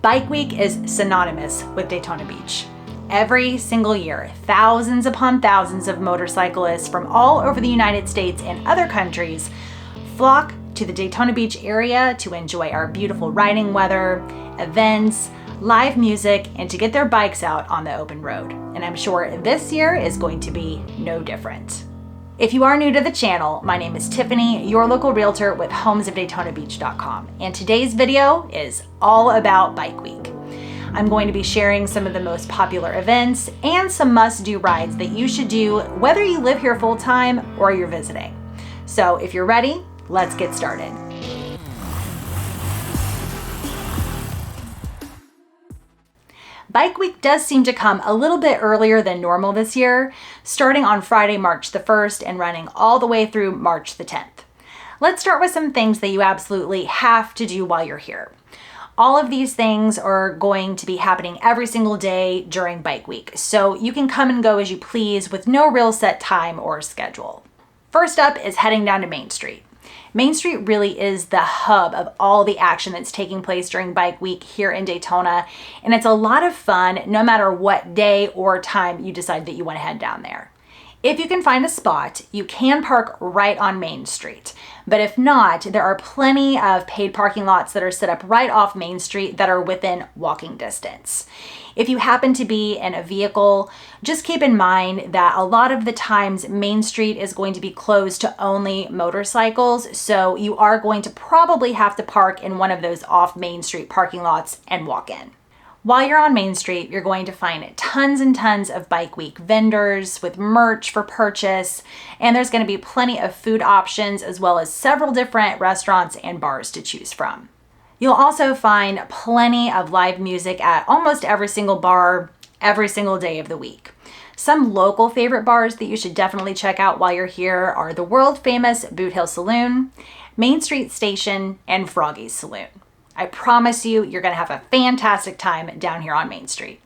Bike Week is synonymous with Daytona Beach. Every single year, thousands upon thousands of motorcyclists from all over the United States and other countries flock to the Daytona Beach area to enjoy our beautiful riding weather, events, live music, and to get their bikes out on the open road. And I'm sure this year is going to be no different. If you are new to the channel, my name is Tiffany, your local realtor with homesofdaytonabeach.com, and today's video is all about Bike Week. I'm going to be sharing some of the most popular events and some must-do rides that you should do whether you live here full-time or you're visiting. So if you're ready, let's get started. Bike Week does seem to come a little bit earlier than normal this year, starting on Friday, March the 1st and running all the way through March the 10th. Let's start with some things that you absolutely have to do while you're here. All of these things are going to be happening every single day during Bike Week, so you can come and go as you please with no real set time or schedule. First up is heading down to Main Street. Main Street really is the hub of all the action that's taking place during Bike Week here in Daytona, and it's a lot of fun no matter what day or time you decide that you want to head down there. If you can find a spot, you can park right on Main Street. But if not, there are plenty of paid parking lots that are set up right off Main Street that are within walking distance. If you happen to be in a vehicle, just keep in mind that a lot of the times Main Street is going to be closed to only motorcycles, so you are going to probably have to park in one of those off Main Street parking lots and walk in. While you're on Main Street, you're going to find tons and tons of Bike Week vendors with merch for purchase, and there's going to be plenty of food options as well as several different restaurants and bars to choose from. You'll also find plenty of live music at almost every single bar, every single day of the week. Some local favorite bars that you should definitely check out while you're here are the world famous Boot Hill Saloon, Main Street Station, and Froggy's Saloon. I promise you, you're gonna have a fantastic time down here on Main Street.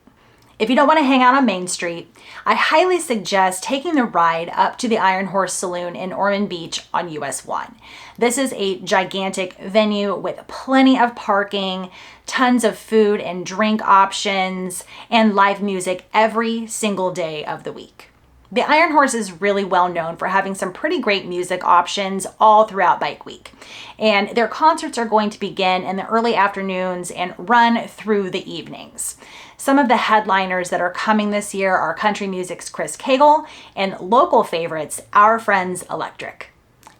If you don't wanna hang out on Main Street, I highly suggest taking the ride up to the Horse Saloon in Ormond Beach on US 1. This is a gigantic venue with plenty of parking, tons of food and drink options, and live music every single day of the week. The Iron Horse is really well known for having some pretty great music options all throughout Bike Week. And their concerts are going to begin in the early afternoons and run through the evenings. Some of the headliners that are coming this year are country music's Cagle and local favorites, Our Friends Electric.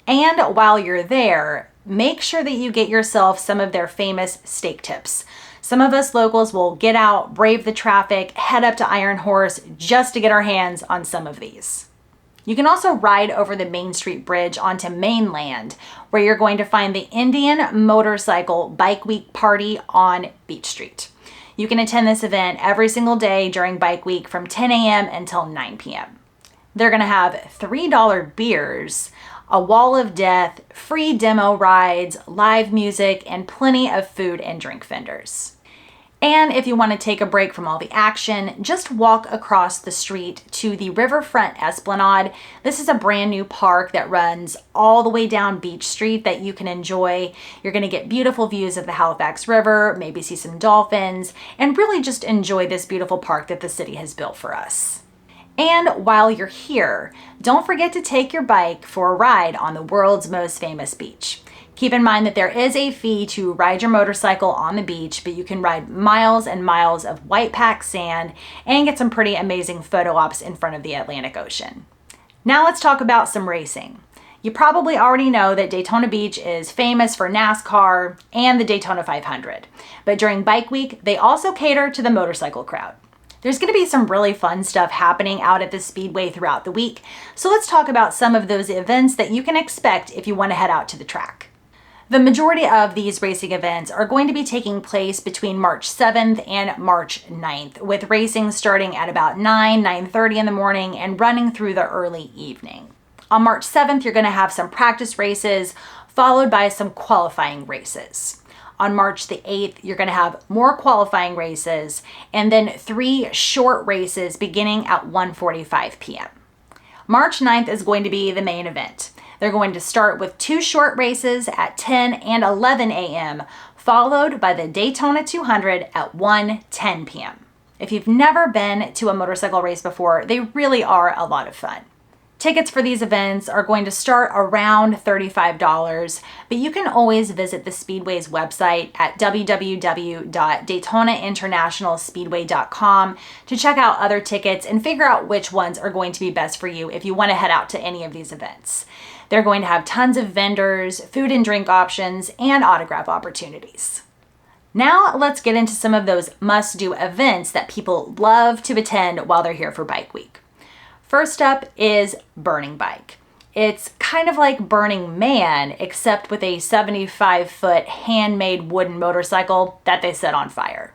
And while you're there, make sure that you get yourself some of their famous steak tips. Some of us locals will get out, brave the traffic, head up to Iron Horse just to get our hands on some of these. You can also ride over the Main Street Bridge onto Mainland, where you're going to find the Indian Motorcycle Bike Week Party on Beach Street. You can attend this event every single day during Bike Week from 10 a.m. until 9 p.m. They're going to have $3 beers, a wall of death, free demo rides, live music, and plenty of food and drink vendors. And if you want to take a break from all the action, just walk across the street to the Riverfront Esplanade. This is a brand new park that runs all the way down Beach Street that you can enjoy. You're going to get beautiful views of the Halifax River, maybe see some dolphins, and really just enjoy this beautiful park that the city has built for us. And while you're here, don't forget to take your bike for a ride on the world's most famous beach. Keep in mind that there is a fee to ride your motorcycle on the beach, but you can ride miles and miles of white packed sand and get some pretty amazing photo ops in front of the Atlantic Ocean. Now let's talk about some racing. You probably already know that Daytona Beach is famous for NASCAR and the Daytona 500, but during Bike Week, they also cater to the motorcycle crowd. There's going to be some really fun stuff happening out at the Speedway throughout the week, so let's talk about some of those events that you can expect if you want to head out to the track. The majority of these racing events are going to be taking place between March 7th and March 9th, with racing starting at about 9:30 in the morning and running through the early evening. On March 7th, you're going to have some practice races, followed by some qualifying races. On March the 8th, you're going to have more qualifying races, and then 3 short races beginning at 1:45 p.m. March 9th is going to be the main event. They're going to start with 2 short races at 10 and 11 a.m., followed by the Daytona 200 at 1:10 p.m. If you've never been to a motorcycle race before, they really are a lot of fun. Tickets for these events are going to start around $35, but you can always visit the Speedway's website at www.daytonainternationalspeedway.com to check out other tickets and figure out which ones are going to be best for you if you want to head out to any of these events. They're going to have tons of vendors, food and drink options, and autograph opportunities. Now let's get into some of those must-do events that people love to attend while they're here for Bike Week. First up is Burning Bike. It's kind of like Burning Man, except with a 75-foot handmade wooden motorcycle that they set on fire.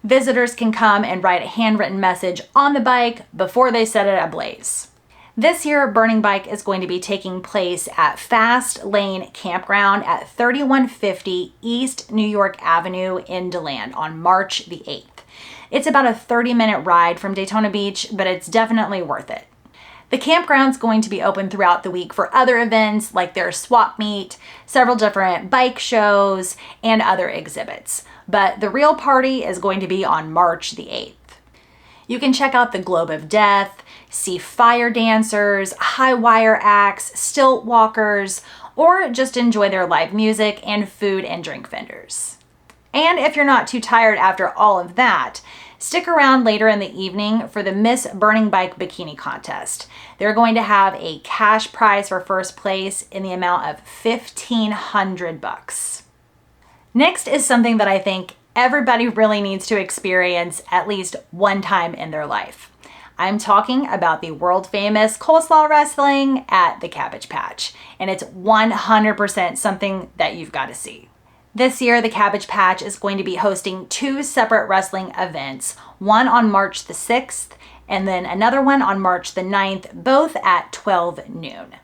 Visitors can come and write a handwritten message on the bike before they set it ablaze. This year, Burning Bike is going to be taking place at Fast Lane Campground at 3150 East New York Avenue in DeLand on March the 8th. It's about a 30-minute ride from Daytona Beach, but it's definitely worth it. The campground's going to be open throughout the week for other events like their swap meet, several different bike shows, and other exhibits. But the real party is going to be on March the 8th. You can check out the Globe of Death, see fire dancers, high wire acts, stilt walkers, or just enjoy their live music and food and drink vendors. And if you're not too tired after all of that, stick around later in the evening for the Miss Burning Bike Bikini Contest. They're going to have a cash prize for first place in the amount of $1,500. Next is something that I think everybody really needs to experience at least one time in their life. I'm talking about the world famous coleslaw wrestling at the Cabbage Patch, and it's 100% something that you've got to see. This year, the Cabbage Patch is going to be hosting 2 separate wrestling events, one on March the 6th and then another one on March the 9th, both at 12 noon.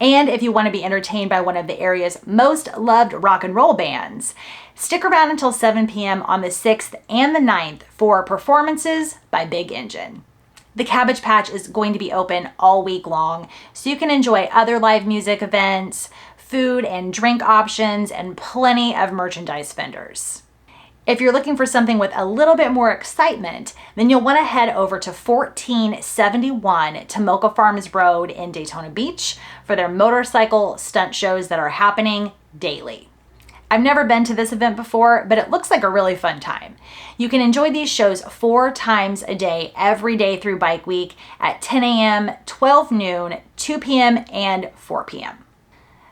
And if you want to be entertained by one of the area's most loved rock and roll bands, stick around until 7 p.m. on the 6th and the 9th for performances by Big Engine. The Cabbage Patch is going to be open all week long, so you can enjoy other live music events, food and drink options, and plenty of merchandise vendors. If you're looking for something with a little bit more excitement, then you'll want to head over to 1471 Tomoka Farms Road in Daytona Beach for their motorcycle stunt shows that are happening daily. I've never been to this event before, but it looks like a really fun time. You can enjoy these shows 4 times a day, every day through Bike Week at 10 a.m., 12 noon, 2 p.m., and 4 p.m.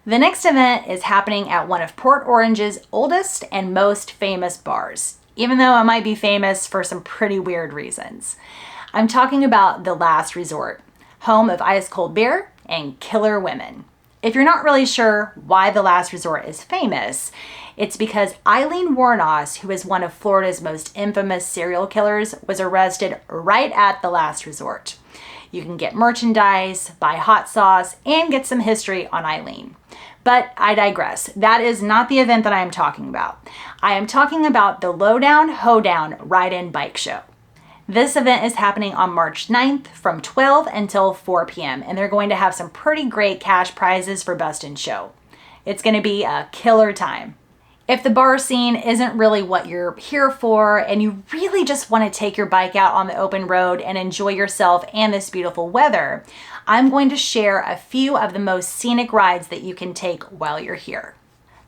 The next event is happening at one of Port Orange's oldest and most famous bars, even though it might be famous for some pretty weird reasons. I'm talking about The Last Resort, home of ice cold beer and killer women. If you're not really sure why The Last Resort is famous, it's because Eileen Wuornos, who is one of Florida's most infamous serial killers, was arrested right at The Last Resort. You can get merchandise, buy hot sauce, and get some history on Eileen. But I digress. That is not the event that I am talking about. I am talking about the Lowdown Hoedown Ride-In Bike Show. This event is happening on March 9th from 12 until 4 p.m. and they're going to have some pretty great cash prizes for Best in Show. It's going to be a killer time. If the bar scene isn't really what you're here for and you really just want to take your bike out on the open road and enjoy yourself and this beautiful weather, I'm going to share a few of the most scenic rides that you can take while you're here.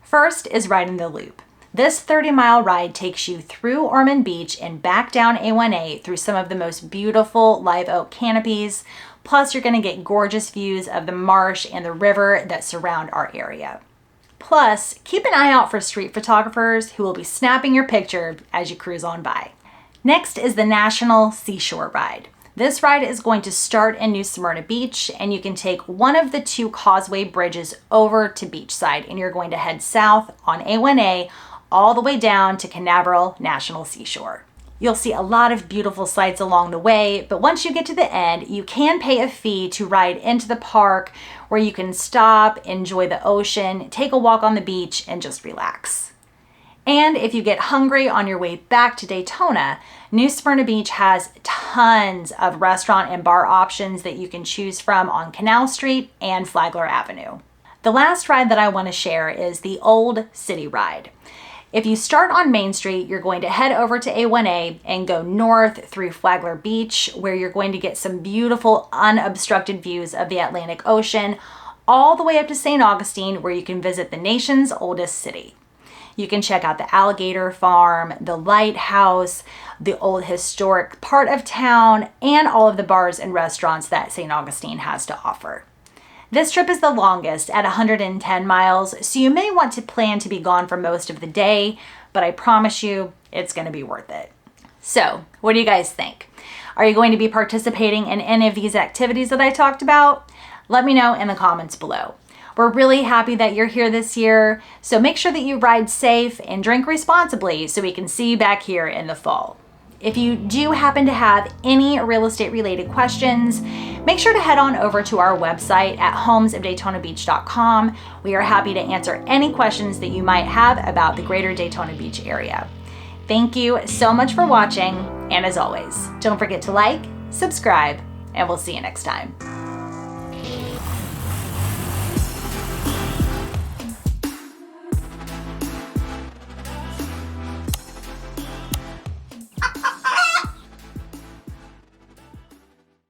First is riding the Loop. This 30-mile ride takes you through Ormond Beach and back down A1A through some of the most beautiful live oak canopies. Plus, you're going to get gorgeous views of the marsh and the river that surround our area. Plus, keep an eye out for street photographers who will be snapping your picture as you cruise on by. Next is the National Seashore Ride. This ride is going to start in New Smyrna Beach, and you can take one of the 2 causeway bridges over to Beachside, and you're going to head south on A1A all the way down to Canaveral National Seashore. You'll see a lot of beautiful sights along the way, but once you get to the end, you can pay a fee to ride into the park where you can stop, enjoy the ocean, take a walk on the beach, and just relax. And if you get hungry on your way back to Daytona, New Smyrna Beach has tons of restaurant and bar options that you can choose from on Canal Street and Flagler Avenue. The last ride that I want to share is the Old City Ride. If you start on Main Street, you're going to head over to A1A and go north through Flagler Beach, where you're going to get some beautiful unobstructed views of the Atlantic Ocean, all the way up to St. Augustine, where you can visit the nation's oldest city. You can check out the alligator farm, the lighthouse, the old historic part of town, and all of the bars and restaurants that St. Augustine has to offer. This trip is the longest at 110 miles, so you may want to plan to be gone for most of the day, but I promise you it's going to be worth it. So, what do you guys think? Are you going to be participating in any of these activities that I talked about? Let me know in the comments below. We're really happy that you're here this year, so make sure that you ride safe and drink responsibly so we can see you back here in the fall. If you do happen to have any real estate related questions, make sure to head on over to our website at homesofdaytonabeach.com. We are happy to answer any questions that you might have about the greater Daytona Beach area. Thank you so much for watching, and as always, don't forget to like, subscribe, and we'll see you next time.